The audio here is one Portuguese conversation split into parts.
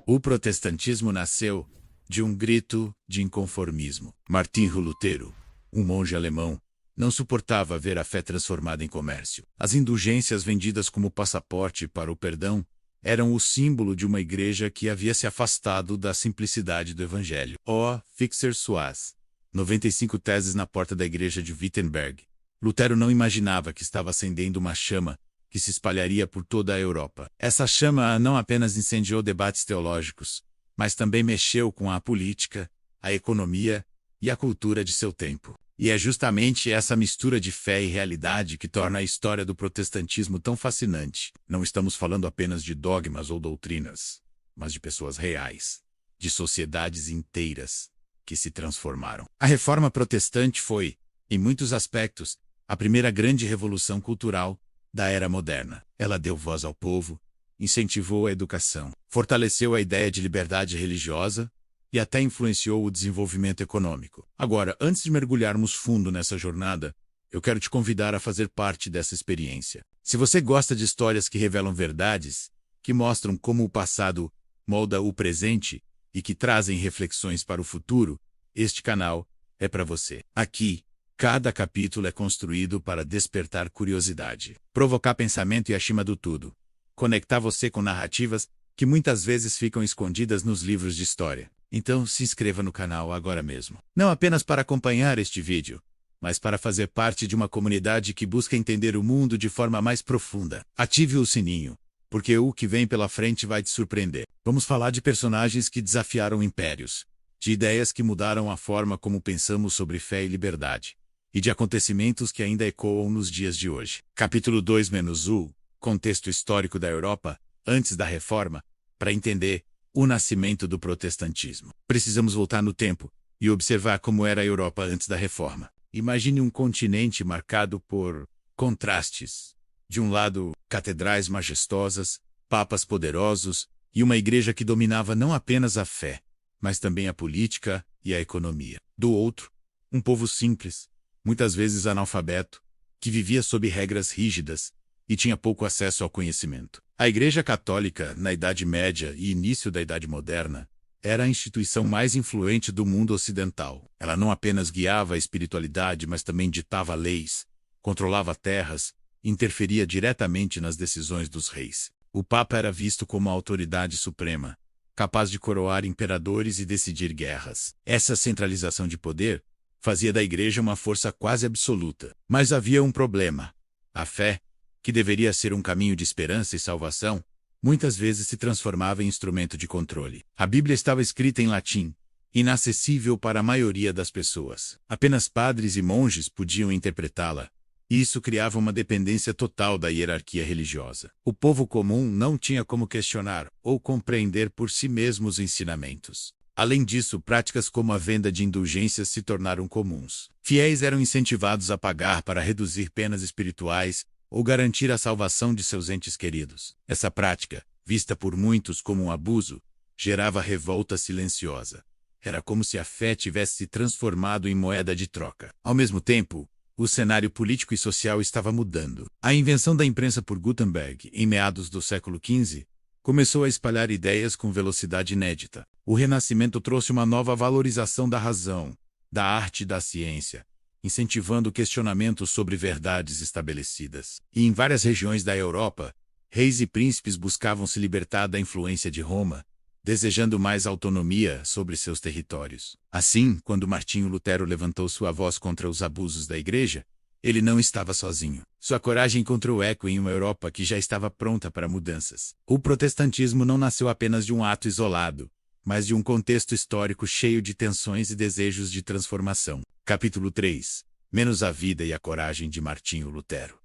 O protestantismo nasceu de um grito de inconformismo. Martinho Lutero, um monge alemão, não suportava ver a fé transformada em comércio. As indulgências vendidas como passaporte para o perdão eram o símbolo de uma igreja que havia se afastado da simplicidade do evangelho. O Fixer Suaz, 95 teses na porta da igreja de Wittenberg. Lutero não imaginava que estava acendendo uma chama que se espalharia por toda a Europa. Essa chama não apenas incendiou debates teológicos, mas também mexeu com a política, a economia e a cultura de seu tempo. E é justamente essa mistura de fé e realidade que torna a história do protestantismo tão fascinante. Não estamos falando apenas de dogmas ou doutrinas, mas de pessoas reais, de sociedades inteiras que se transformaram. A Reforma Protestante foi, em muitos aspectos, a primeira grande revolução cultural da era moderna. Ela deu voz ao povo, incentivou a educação, fortaleceu a ideia de liberdade religiosa e até influenciou o desenvolvimento econômico. Agora, antes de mergulharmos fundo nessa jornada, eu quero te convidar a fazer parte dessa experiência. Se você gosta de histórias que revelam verdades, que mostram como o passado molda o presente e que trazem reflexões para o futuro, este canal é para você. Aqui, cada capítulo é construído para despertar curiosidade, provocar pensamento e, acima do tudo, conectar você com narrativas que muitas vezes ficam escondidas nos livros de história. Então, se inscreva no canal agora mesmo. Não apenas para acompanhar este vídeo, mas para fazer parte de uma comunidade que busca entender o mundo de forma mais profunda. Ative o sininho, porque o que vem pela frente vai te surpreender. Vamos falar de personagens que desafiaram impérios, de ideias que mudaram a forma como pensamos sobre fé e liberdade, e de acontecimentos que ainda ecoam nos dias de hoje. Capítulo 2-U, contexto histórico da Europa, antes da Reforma, para entender o nascimento do protestantismo. Precisamos voltar no tempo e observar como era a Europa antes da Reforma. Imagine um continente marcado por contrastes. De um lado, catedrais majestosas, papas poderosos e uma igreja que dominava não apenas a fé, mas também a política e a economia. Do outro, um povo simples, muitas vezes analfabeto, que vivia sob regras rígidas e tinha pouco acesso ao conhecimento. A Igreja Católica, na Idade Média e início da Idade Moderna, era a instituição mais influente do mundo ocidental. Ela não apenas guiava a espiritualidade, mas também ditava leis, controlava terras, interferia diretamente nas decisões dos reis. O Papa era visto como a autoridade suprema, capaz de coroar imperadores e decidir guerras. Essa centralização de poder fazia da Igreja uma força quase absoluta. Mas havia um problema. A fé, que deveria ser um caminho de esperança e salvação, muitas vezes se transformava em instrumento de controle. A Bíblia estava escrita em latim, inacessível para a maioria das pessoas. Apenas padres e monges podiam interpretá-la, e isso criava uma dependência total da hierarquia religiosa. O povo comum não tinha como questionar ou compreender por si mesmo os ensinamentos. Além disso, práticas como a venda de indulgências se tornaram comuns. Fiéis eram incentivados a pagar para reduzir penas espirituais ou garantir a salvação de seus entes queridos. Essa prática, vista por muitos como um abuso, gerava revolta silenciosa. Era como se a fé tivesse se transformado em moeda de troca. Ao mesmo tempo, o cenário político e social estava mudando. A invenção da imprensa por Gutenberg, em meados do século XV, começou a espalhar ideias com velocidade inédita. O Renascimento trouxe uma nova valorização da razão, da arte e da ciência, incentivando questionamentos sobre verdades estabelecidas. E em várias regiões da Europa, reis e príncipes buscavam se libertar da influência de Roma, desejando mais autonomia sobre seus territórios. Assim, quando Martinho Lutero levantou sua voz contra os abusos da Igreja, ele não estava sozinho. Sua coragem encontrou eco em uma Europa que já estava pronta para mudanças. O protestantismo não nasceu apenas de um ato isolado, mas de um contexto histórico cheio de tensões e desejos de transformação. Capítulo 3. Menos a vida e a coragem de Martinho Lutero.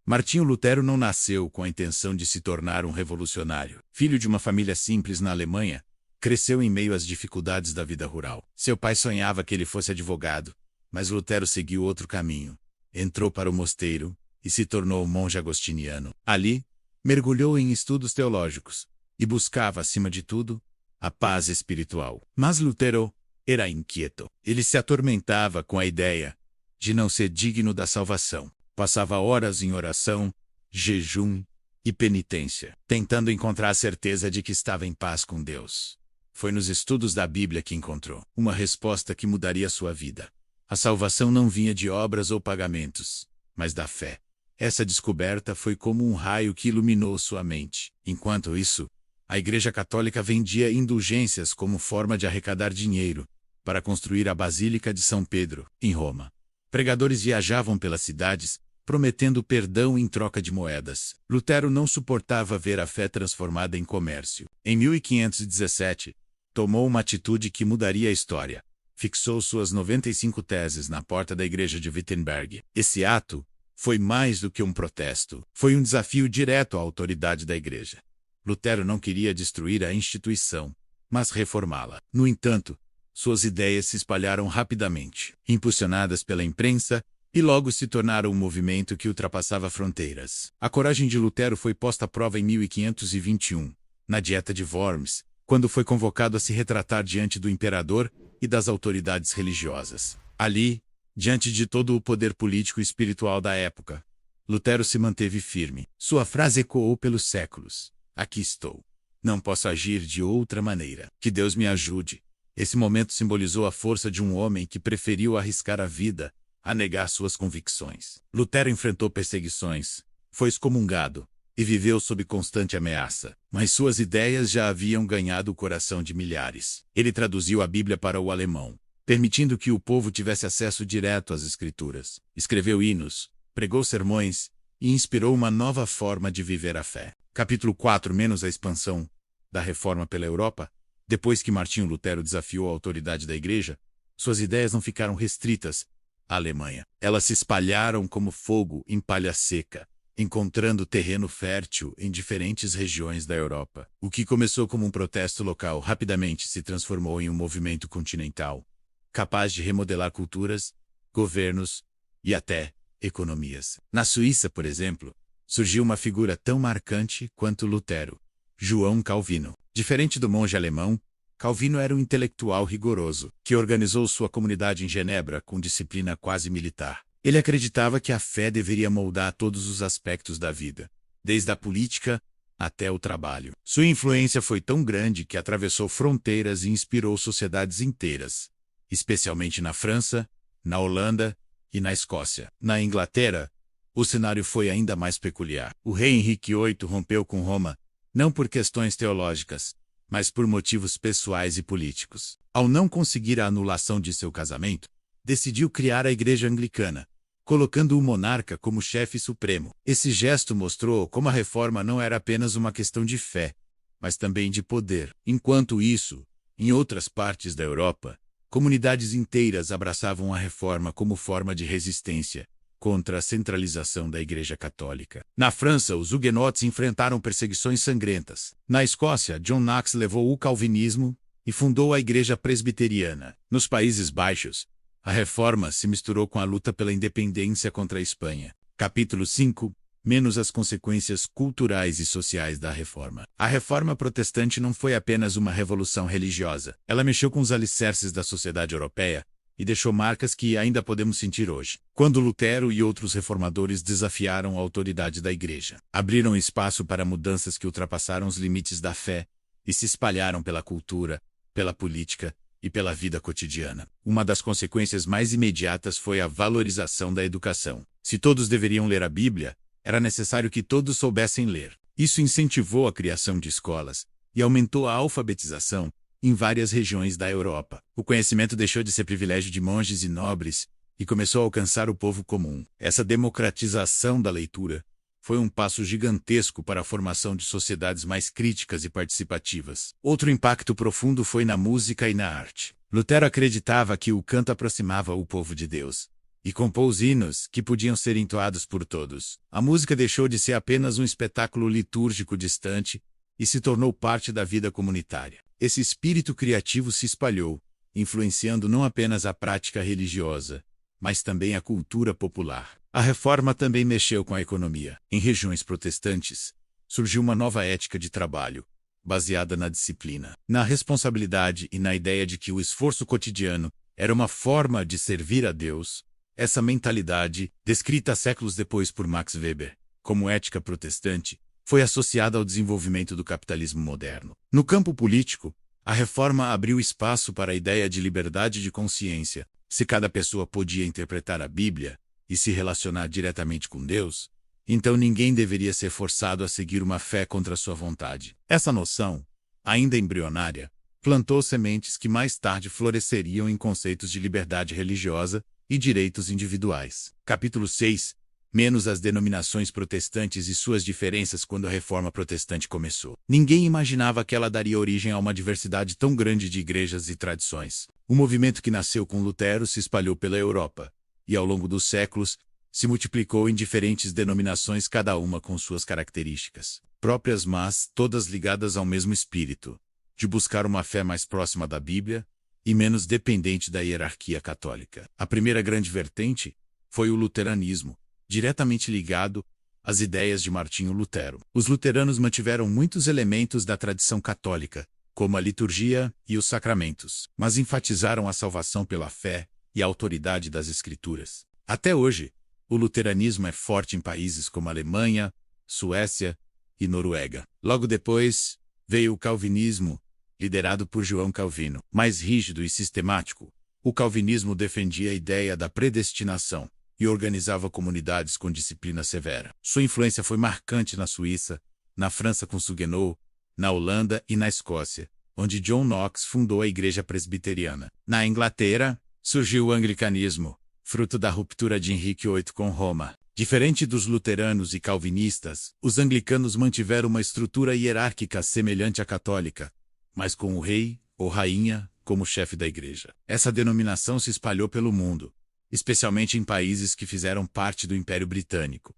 Martinho Lutero não nasceu com a intenção de se tornar um revolucionário. Filho de uma família simples na Alemanha, cresceu em meio às dificuldades da vida rural. Seu pai sonhava que ele fosse advogado, mas Lutero seguiu outro caminho. Entrou para o mosteiro e se tornou monge agostiniano. Ali, mergulhou em estudos teológicos e buscava, acima de tudo, a paz espiritual. Mas Lutero era inquieto. Ele se atormentava com a ideia de não ser digno da salvação. Passava horas em oração, jejum e penitência, tentando encontrar a certeza de que estava em paz com Deus. Foi nos estudos da Bíblia que encontrou uma resposta que mudaria sua vida. A salvação não vinha de obras ou pagamentos, mas da fé. Essa descoberta foi como um raio que iluminou sua mente. Enquanto isso, a Igreja Católica vendia indulgências como forma de arrecadar dinheiro para construir a Basílica de São Pedro, em Roma. Pregadores viajavam pelas cidades, prometendo perdão em troca de moedas. Lutero não suportava ver a fé transformada em comércio. Em 1517, tomou uma atitude que mudaria a história. Fixou suas 95 teses na porta da igreja de Wittenberg. Esse ato foi mais do que um protesto. Foi um desafio direto à autoridade da igreja. Lutero não queria destruir a instituição, mas reformá-la. No entanto, suas ideias se espalharam rapidamente, impulsionadas pela imprensa, e logo se tornaram um movimento que ultrapassava fronteiras. A coragem de Lutero foi posta à prova em 1521, na Dieta de Worms, quando foi convocado a se retratar diante do imperador e das autoridades religiosas. Ali, diante de todo o poder político e espiritual da época, Lutero se manteve firme. Sua frase ecoou pelos séculos: "Aqui estou. Não posso agir de outra maneira. Que Deus me ajude." Esse momento simbolizou a força de um homem que preferiu arriscar a vida a negar suas convicções. Lutero enfrentou perseguições, foi excomungado e viveu sob constante ameaça. Mas suas ideias já haviam ganhado o coração de milhares. Ele traduziu a Bíblia para o alemão, permitindo que o povo tivesse acesso direto às Escrituras. Escreveu hinos, pregou sermões e inspirou uma nova forma de viver a fé. Capítulo 4 menos a expansão da Reforma pela Europa. Depois que Martinho Lutero desafiou a autoridade da Igreja, suas ideias não ficaram restritas à Alemanha. Elas se espalharam como fogo em palha seca, encontrando terreno fértil em diferentes regiões da Europa. O que começou como um protesto local rapidamente se transformou em um movimento continental, capaz de remodelar culturas, governos e até economias. Na Suíça, por exemplo, surgiu uma figura tão marcante quanto Lutero: João Calvino. Diferente do monge alemão, Calvino era um intelectual rigoroso, que organizou sua comunidade em Genebra com disciplina quase militar. Ele acreditava que a fé deveria moldar todos os aspectos da vida, desde a política até o trabalho. Sua influência foi tão grande que atravessou fronteiras e inspirou sociedades inteiras, especialmente na França, na Holanda e na Escócia. Na Inglaterra, o cenário foi ainda mais peculiar. O rei Henrique VIII rompeu com Roma, não por questões teológicas, mas por motivos pessoais e políticos. Ao não conseguir a anulação de seu casamento, decidiu criar a Igreja Anglicana, colocando o monarca como chefe supremo. Esse gesto mostrou como a reforma não era apenas uma questão de fé, mas também de poder. Enquanto isso, em outras partes da Europa, comunidades inteiras abraçavam a reforma como forma de resistência contra a centralização da Igreja Católica. Na França, os huguenotes enfrentaram perseguições sangrentas. Na Escócia, John Knox levou o calvinismo e fundou a Igreja Presbiteriana. Nos Países Baixos, a reforma se misturou com a luta pela independência contra a Espanha. Capítulo 5 menos as consequências culturais e sociais da reforma. A reforma protestante não foi apenas uma revolução religiosa. Ela mexeu com os alicerces da sociedade europeia e deixou marcas que ainda podemos sentir hoje. Quando Lutero e outros reformadores desafiaram a autoridade da Igreja, abriram espaço para mudanças que ultrapassaram os limites da fé e se espalharam pela cultura, pela política e pela vida cotidiana. Uma das consequências mais imediatas foi a valorização da educação. Se todos deveriam ler a Bíblia, era necessário que todos soubessem ler. Isso incentivou a criação de escolas e aumentou a alfabetização em várias regiões da Europa. O conhecimento deixou de ser privilégio de monges e nobres e começou a alcançar o povo comum. Essa democratização da leitura foi um passo gigantesco para a formação de sociedades mais críticas e participativas. Outro impacto profundo foi na música e na arte. Lutero acreditava que o canto aproximava o povo de Deus e compôs hinos que podiam ser entoados por todos. A música deixou de ser apenas um espetáculo litúrgico distante e se tornou parte da vida comunitária. Esse espírito criativo se espalhou, influenciando não apenas a prática religiosa, mas também a cultura popular. A reforma também mexeu com a economia. Em regiões protestantes, surgiu uma nova ética de trabalho, baseada na disciplina, na responsabilidade e na ideia de que o esforço cotidiano era uma forma de servir a Deus. Essa mentalidade, descrita séculos depois por Max Weber como ética protestante, foi associada ao desenvolvimento do capitalismo moderno. No campo político, a reforma abriu espaço para a ideia de liberdade de consciência. Se cada pessoa podia interpretar a Bíblia e se relacionar diretamente com Deus, então ninguém deveria ser forçado a seguir uma fé contra sua vontade. Essa noção, ainda embrionária, plantou sementes que mais tarde floresceriam em conceitos de liberdade religiosa e direitos individuais. Capítulo 6. Menos as denominações protestantes e suas diferenças quando a Reforma Protestante começou. Ninguém imaginava que ela daria origem a uma diversidade tão grande de igrejas e tradições. O movimento que nasceu com Lutero se espalhou pela Europa, e ao longo dos séculos, se multiplicou em diferentes denominações, cada uma com suas características próprias, mas todas ligadas ao mesmo espírito, de buscar uma fé mais próxima da Bíblia e menos dependente da hierarquia católica. A primeira grande vertente foi o luteranismo, diretamente ligado às ideias de Martinho Lutero. Os luteranos mantiveram muitos elementos da tradição católica, como a liturgia e os sacramentos, mas enfatizaram a salvação pela fé e a autoridade das Escrituras. Até hoje, o luteranismo é forte em países como Alemanha, Suécia e Noruega. Logo depois, veio o calvinismo, liderado por João Calvino. Mais rígido e sistemático, o calvinismo defendia a ideia da predestinação e organizava comunidades com disciplina severa. Sua influência foi marcante na Suíça, na França com Suguenot, na Holanda e na Escócia, onde John Knox fundou a Igreja Presbiteriana. Na Inglaterra, surgiu o anglicanismo, fruto da ruptura de Henrique VIII com Roma. Diferente dos luteranos e calvinistas, os anglicanos mantiveram uma estrutura hierárquica semelhante à católica, mas com o rei ou rainha como chefe da igreja. Essa denominação se espalhou pelo mundo, especialmente em países que fizeram parte do Império Britânico.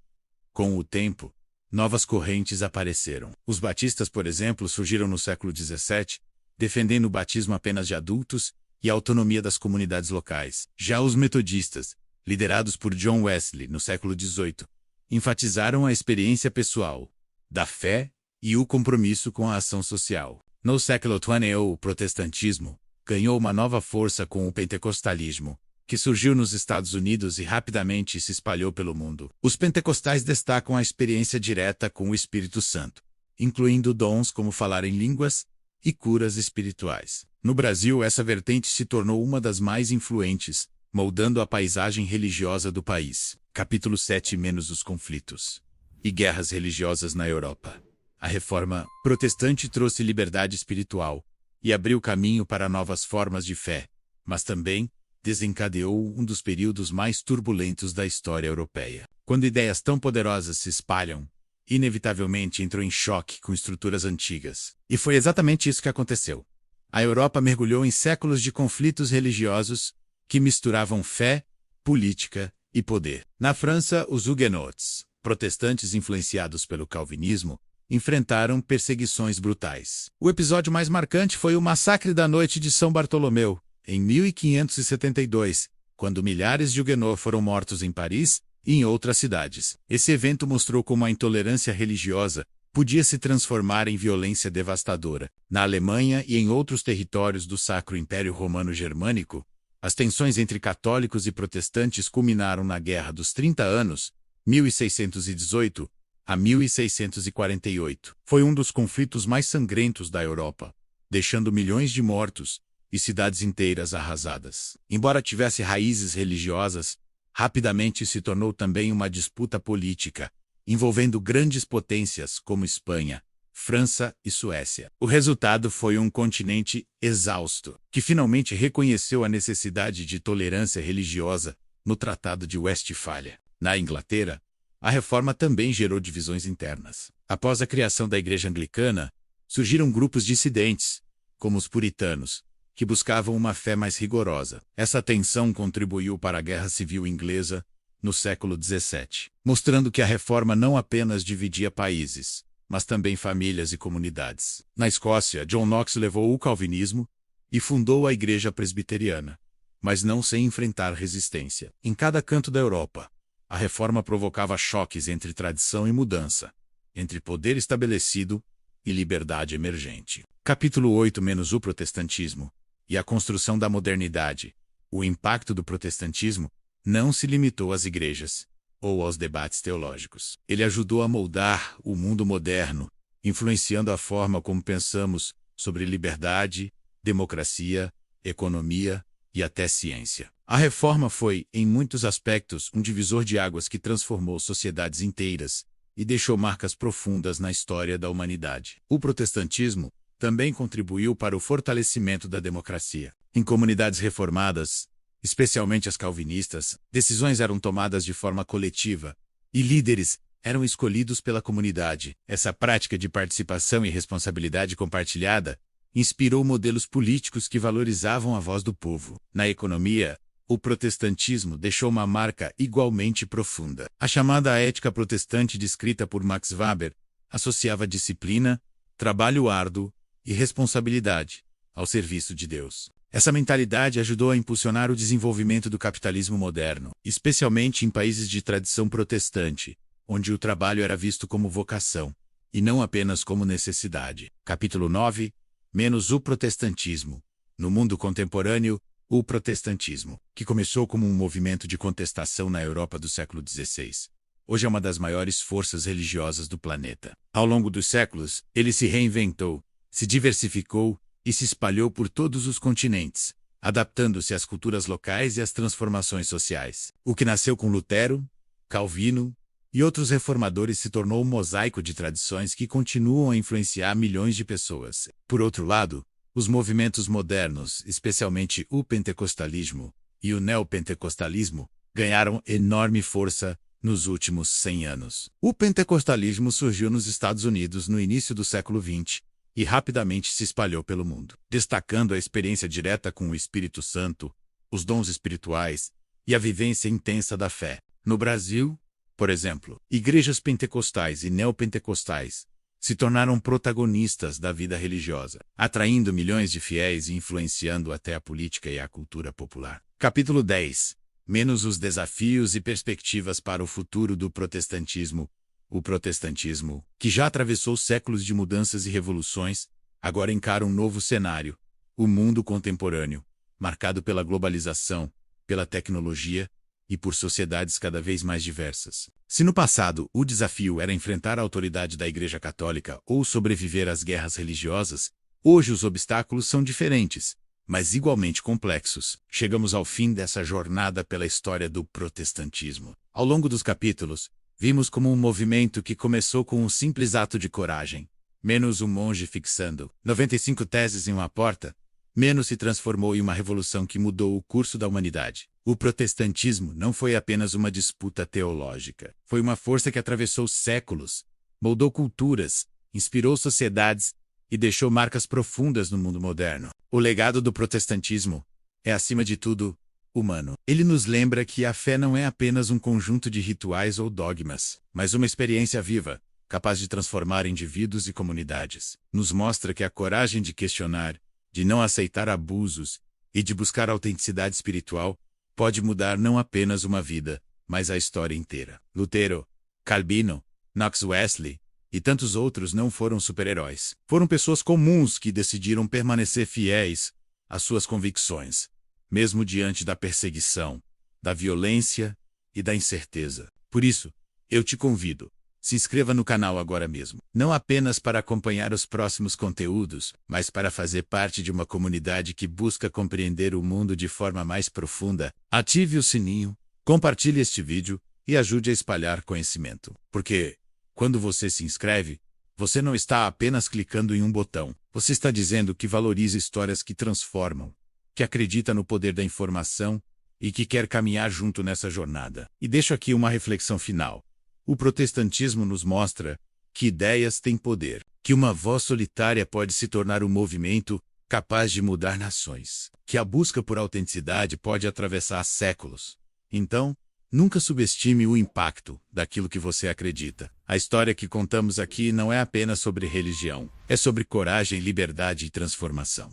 Com o tempo, novas correntes apareceram. Os batistas, por exemplo, surgiram no século XVII, defendendo o batismo apenas de adultos e a autonomia das comunidades locais. Já os metodistas, liderados por John Wesley no século XVIII, enfatizaram a experiência pessoal, da fé e o compromisso com a ação social. No século XX, o protestantismo ganhou uma nova força com o pentecostalismo, que surgiu nos Estados Unidos e rapidamente se espalhou pelo mundo. Os pentecostais destacam a experiência direta com o Espírito Santo, incluindo dons como falar em línguas e curas espirituais. No Brasil, essa vertente se tornou uma das mais influentes, moldando a paisagem religiosa do país. Capítulo 7. Menos os conflitos e guerras religiosas na Europa. A Reforma Protestante trouxe liberdade espiritual e abriu caminho para novas formas de fé, mas também desencadeou um dos períodos mais turbulentos da história europeia. Quando ideias tão poderosas se espalham, inevitavelmente entram em choque com estruturas antigas. E foi exatamente isso que aconteceu. A Europa mergulhou em séculos de conflitos religiosos que misturavam fé, política e poder. Na França, os huguenots, protestantes influenciados pelo calvinismo, enfrentaram perseguições brutais. O episódio mais marcante foi o Massacre da Noite de São Bartolomeu, em 1572, quando milhares de huguenots foram mortos em Paris e em outras cidades. Esse evento mostrou como a intolerância religiosa podia se transformar em violência devastadora. Na Alemanha e em outros territórios do Sacro Império Romano Germânico, as tensões entre católicos e protestantes culminaram na Guerra dos 30 Anos, 1618 a 1648. Foi um dos conflitos mais sangrentos da Europa, deixando milhões de mortos e cidades inteiras arrasadas. Embora tivesse raízes religiosas, rapidamente se tornou também uma disputa política, envolvendo grandes potências como Espanha, França e Suécia. O resultado foi um continente exausto, que finalmente reconheceu a necessidade de tolerância religiosa no Tratado de Westfália. Na Inglaterra, a reforma também gerou divisões internas. Após a criação da Igreja Anglicana, surgiram grupos dissidentes, como os puritanos, que buscavam uma fé mais rigorosa. Essa tensão contribuiu para a Guerra Civil Inglesa no século XVII, mostrando que a reforma não apenas dividia países, mas também famílias e comunidades. Na Escócia, John Knox levou o calvinismo e fundou a Igreja Presbiteriana, mas não sem enfrentar resistência. Em cada canto da Europa, a reforma provocava choques entre tradição e mudança, entre poder estabelecido e liberdade emergente. Capítulo 8. Menos o protestantismo e a construção da modernidade. O impacto do protestantismo não se limitou às igrejas, ou aos debates teológicos. Ele ajudou a moldar o mundo moderno, influenciando a forma como pensamos sobre liberdade, democracia, economia e até ciência. A Reforma foi, em muitos aspectos, um divisor de águas que transformou sociedades inteiras e deixou marcas profundas na história da humanidade. O protestantismo também contribuiu para o fortalecimento da democracia. Em comunidades reformadas, especialmente as calvinistas, decisões eram tomadas de forma coletiva e líderes eram escolhidos pela comunidade. Essa prática de participação e responsabilidade compartilhada inspirou modelos políticos que valorizavam a voz do povo. Na economia, o protestantismo deixou uma marca igualmente profunda. A chamada ética protestante descrita por Max Weber associava disciplina, trabalho árduo e responsabilidade ao serviço de Deus. Essa mentalidade ajudou a impulsionar o desenvolvimento do capitalismo moderno, especialmente em países de tradição protestante, onde o trabalho era visto como vocação, e não apenas como necessidade. Capítulo 9. Menos o protestantismo. No mundo contemporâneo, o protestantismo, que começou como um movimento de contestação na Europa do século XVI, hoje é uma das maiores forças religiosas do planeta. Ao longo dos séculos, ele se reinventou, se diversificou e se espalhou por todos os continentes, adaptando-se às culturas locais e às transformações sociais. O que nasceu com Lutero, Calvino e outros reformadores se tornou um mosaico de tradições que continuam a influenciar milhões de pessoas. Por outro lado, os movimentos modernos, especialmente o pentecostalismo e o neopentecostalismo, ganharam enorme força nos últimos 100 anos. O pentecostalismo surgiu nos Estados Unidos no início do século XX e rapidamente se espalhou pelo mundo, destacando a experiência direta com o Espírito Santo, os dons espirituais e a vivência intensa da fé. No Brasil, por exemplo, igrejas pentecostais e neopentecostais se tornaram protagonistas da vida religiosa, atraindo milhões de fiéis e influenciando até a política e a cultura popular. Capítulo 10. Menos os desafios e perspectivas para o futuro do protestantismo. O protestantismo, que já atravessou séculos de mudanças e revoluções, agora encara um novo cenário, o mundo contemporâneo, marcado pela globalização, pela tecnologia e por sociedades cada vez mais diversas. Se no passado o desafio era enfrentar a autoridade da Igreja Católica ou sobreviver às guerras religiosas, hoje os obstáculos são diferentes, mas igualmente complexos. Chegamos ao fim dessa jornada pela história do protestantismo. Ao longo dos capítulos, vimos como um movimento que começou com um simples ato de coragem, menos um monge fixando 95 teses em uma porta, menos se transformou em uma revolução que mudou o curso da humanidade. O protestantismo não foi apenas uma disputa teológica. Foi uma força que atravessou séculos, moldou culturas, inspirou sociedades e deixou marcas profundas no mundo moderno. O legado do protestantismo é, acima de tudo, humano. Ele nos lembra que a fé não é apenas um conjunto de rituais ou dogmas, mas uma experiência viva, capaz de transformar indivíduos e comunidades. Nos mostra que a coragem de questionar, de não aceitar abusos e de buscar autenticidade espiritual pode mudar não apenas uma vida, mas a história inteira. Lutero, Calvino, Knox Wesley e tantos outros não foram super-heróis. Foram pessoas comuns que decidiram permanecer fiéis às suas convicções, mesmo diante da perseguição, da violência e da incerteza. Por isso, eu te convido, se inscreva no canal agora mesmo. Não apenas para acompanhar os próximos conteúdos, mas para fazer parte de uma comunidade que busca compreender o mundo de forma mais profunda. Ative o sininho, compartilhe este vídeo e ajude a espalhar conhecimento. Porque, quando você se inscreve, você não está apenas clicando em um botão. Você está dizendo que valoriza histórias que transformam, que acredita no poder da informação e que quer caminhar junto nessa jornada. E deixo aqui uma reflexão final. O protestantismo nos mostra que ideias têm poder, que uma voz solitária pode se tornar um movimento capaz de mudar nações, que a busca por autenticidade pode atravessar séculos. Então, nunca subestime o impacto daquilo que você acredita. A história que contamos aqui não é apenas sobre religião, é sobre coragem, liberdade e transformação.